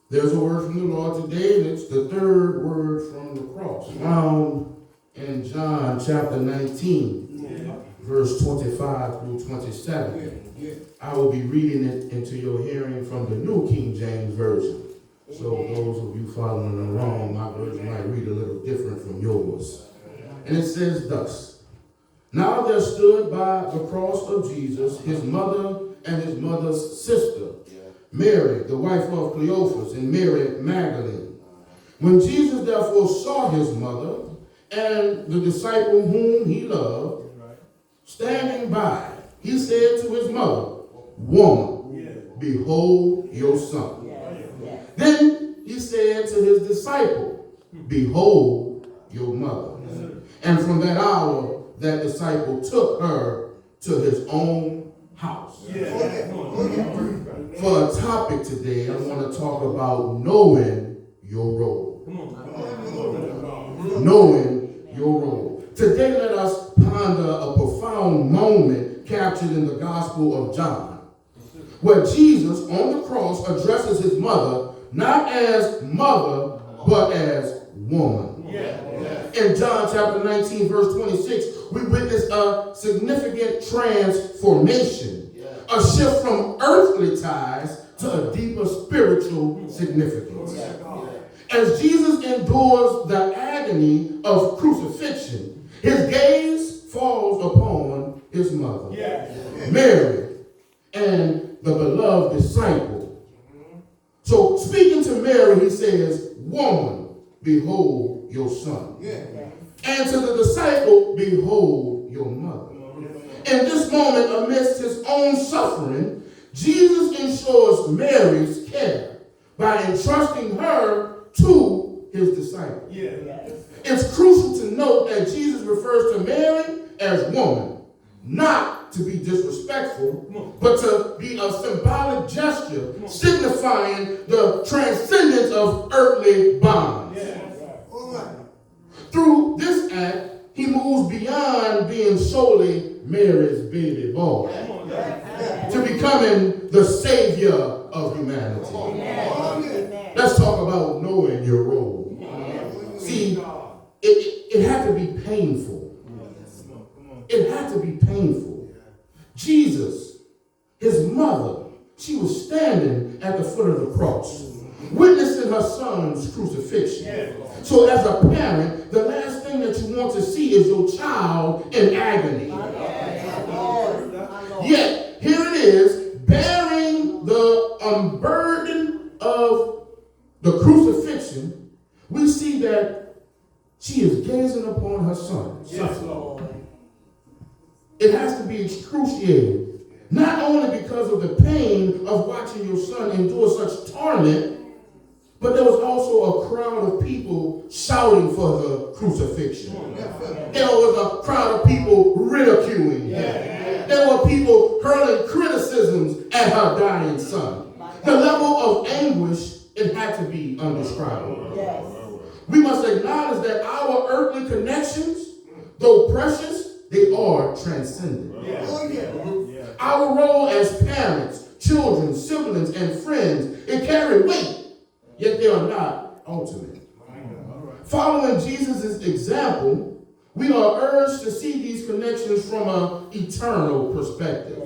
There's a word from the Lord today, and it's the third word from the cross, found in John chapter 19, verse 25 through 27. I will be reading it into your hearing from the New King James Version. So those of you following along, my version might read a little different from yours. And it says thus: Now there stood by the cross of Jesus his mother and his mother's sister, Mary, the wife of Cleophas, and Mary Magdalene. When Jesus therefore saw his mother and the disciple whom he loved standing by, he said to his mother, Woman, behold your son. Then he said to his disciple, Behold your mother. And from that hour, that disciple took her to his own house. For a topic today, I want to talk about knowing your role. Knowing your role. Today, let us ponder a profound moment captured in the Gospel of John, where Jesus on the cross addresses his mother not as mother, but as woman. In John chapter 19, verse 26, we witness a significant transformation, a shift from earthly ties to a deeper spiritual significance. As Jesus endures the agony of crucifixion, his gaze falls upon his mother, Mary, and the beloved disciple. So speaking to Mary, he says, Woman, behold your son. And to the disciple, behold your mother. In this moment, amidst his own suffering, Jesus ensures Mary's care by entrusting her to his disciple. It's crucial to note that Jesus refers to Mary as woman, not to be disrespectful, but to be a symbolic gesture signifying the transcendence of earthly bonds. Through this act, he moves beyond being solely Mary's baby boy to becoming the savior of humanity. Let's talk about knowing your role. See, it had to be painful. It had to be painful. Jesus, his mother, she was standing at the foot of the cross, witnessing her son's crucifixion. So as a parent, the last thing that you want to see is your child in agony. Yet, here it is, bearing the burden of the crucifixion, we see that she is gazing upon her son. It has to be excruciating, not only because of the pain of watching your son endure such torment, but there was also a crowd of people shouting for the crucifixion. There was a crowd of people ridiculing him. There were people hurling criticisms at her dying son. The level of anguish, it had to be undescribable. We must acknowledge that our earthly connections, though precious, they are transcendent. Our role as parents, children, siblings, and friends, it carry weight, yet they are not ultimate. Following Jesus' example, we are urged to see these connections from an eternal perspective.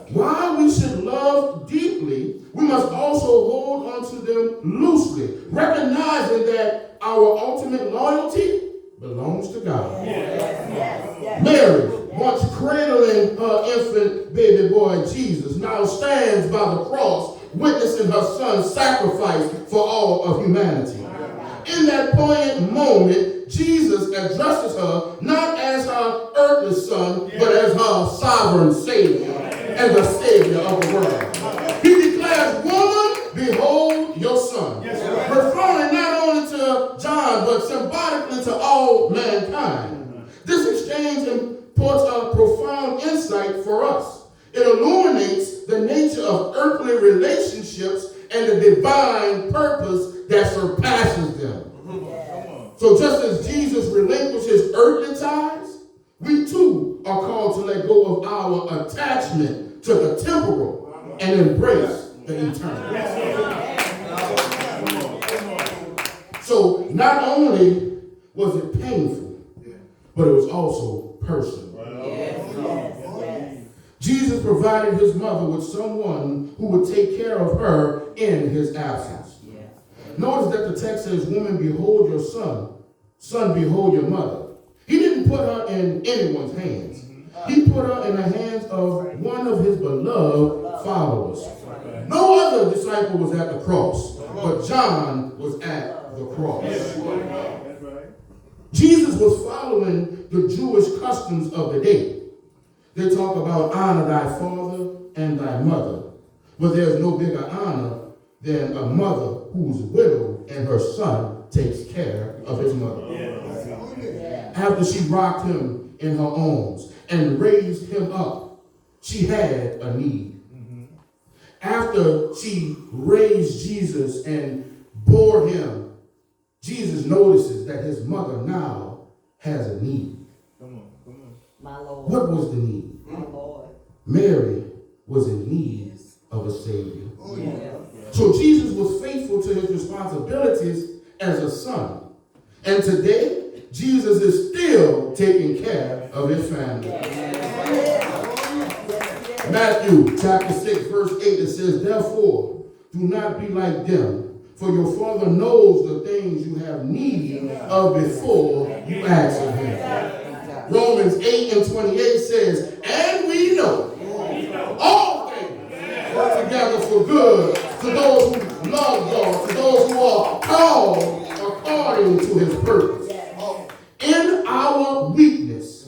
While we should love deeply, we must also hold on to them loosely, recognizing that our ultimate loyalty belongs to God. Mary, once cradling her infant baby boy Jesus, now stands by the cross, witnessing her son's sacrifice for all of humanity. In that poignant moment, Jesus addresses her not as her earthly son, but as her sovereign Savior and the Savior of the world. He declares, Woman, behold your son. Referring not only to John, but symbolically to all mankind. This exchange imports a profound insight for us. It illuminates the nature of earthly relationships and the divine purpose that surpasses them. So just as Jesus relinquished his earthly ties, we too are called to let go of our attachment to the temporal and embrace the eternal. Not only was it painful, but it was also personal. Jesus provided his mother with someone who would take care of her in his absence. Notice that the text says, woman, behold your son. Son, behold your mother. He didn't put her in anyone's hands. He put her in the hands of one of his beloved followers. No other disciple was at the cross, but John was at the cross. Jesus was following the Jewish customs of the day. They talk about honor thy father and thy mother. But there's no bigger honor than a mother who's widowed and her son takes care of his mother. After she rocked him in her arms and raised him up, she had a need. After she raised Jesus and bore him, Jesus notices that his mother now has a need. My Lord. What was the need? My Lord. Mary was in need of a Savior. So Jesus was faithful to his responsibilities as a son. And today, Jesus is still taking care of his family. Matthew chapter 6, verse 8, it says, therefore, do not be like them, for your Father knows the things you have need of before you ask of him. Romans 8 and 28 says, and we know all things work together for good to those who love God, to those who are called according to his purpose. In our weakness,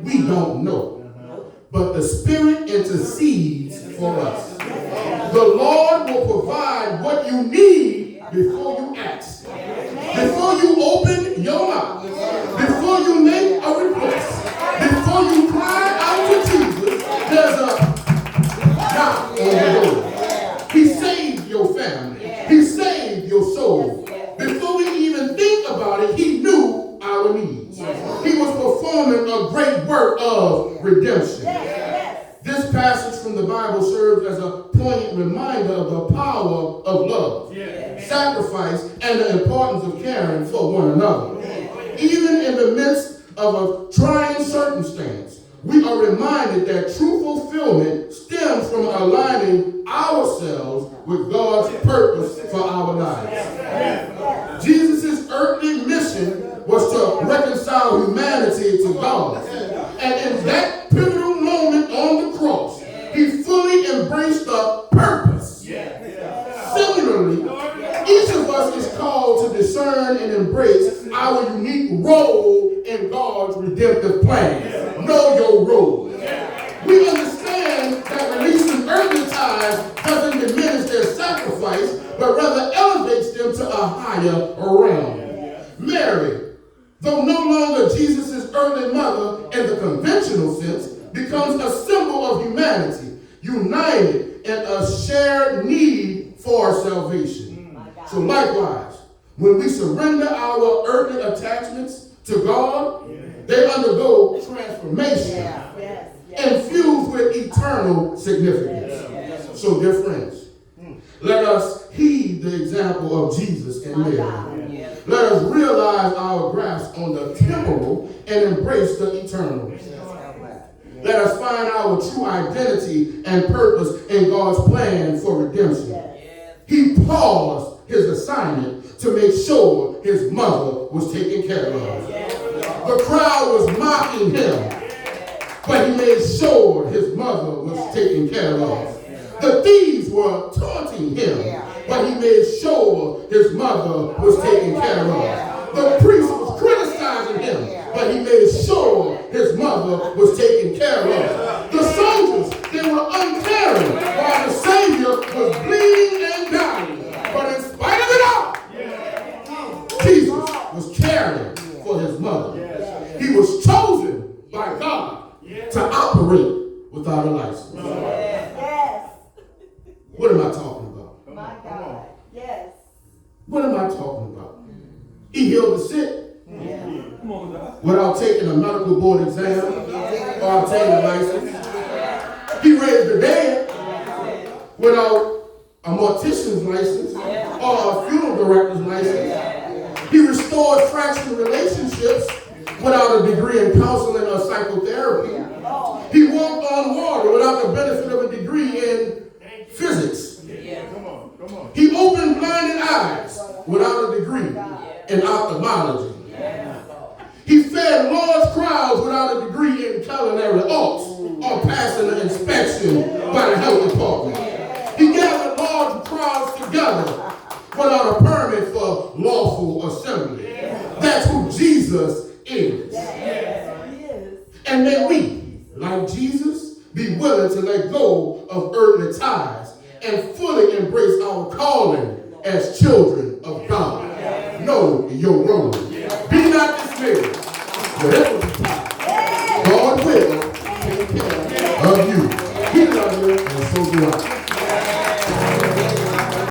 we don't know, but the Spirit intercedes for us. The Lord will provide what you need before you ask. Before you open your mouth, before you make a request, before you cry out to Jesus, there's a knock on the door. He saved your family. He saved your soul. Before we even think about it, he knew our needs. He was performing a great work of redemption. This passage from the Bible serves as a poignant reminder of the power of love, sacrifice, and the importance of caring for one another. Even in the midst of a trying circumstance, we are reminded that true fulfillment stems from aligning ourselves with God's purpose for our lives. Jesus' earthly mission was to reconcile humanity to God. And in that pivotal moment on the cross, he fully embraced the purpose. Similarly, each of us is called to discern and embrace our unique role in God's redemptive plan. Know your role. We understand that releasing earthly ties doesn't diminish their sacrifice, but rather elevates them to a higher realm. Mary, though no longer Jesus' earthly mother in the conventional sense, becomes a symbol of humanity, united in a shared need for salvation. So likewise, when we surrender our earthly attachments to God, they undergo transformation, infused with eternal significance. So dear friends, let us heed the example of Jesus and Mary. Let us realize our grasp on the temporal and embrace the eternal. Let us find our true identity and purpose in God's plan for redemption. He paused his assignment to make sure his mother was taken care of. The crowd was mocking him, but he made sure his mother was taken care of. The thieves were taunting him, but he made sure his mother was taken care of. The priest was criticizing him, but he made sure his mother was taken care of. The soldiers, they were uncaring while the Savior was bleeding and dying. But in spite of it all, Jesus was caring for his mother. He was chosen by God to operate without a license. What am I talking about? My God. Yes. What am I talking about? He healed the sick without taking a medical board exam or obtaining a license. He raised the dead without a mortician's license or a funeral director's license. He restored fractured relationships without a degree in counseling or psychotherapy. He walked on water without the benefit of a degree in physics. He opened blinded eyes without a degree in ophthalmology. He fed large crowds without a degree in culinary arts or passing an inspection by the health department. He gathered large crowds together without a permit for lawful assembly. That's who Jesus is. And may we, like Jesus, be willing to let go of earthly ties and fully embrace our calling as children of God. Know your role.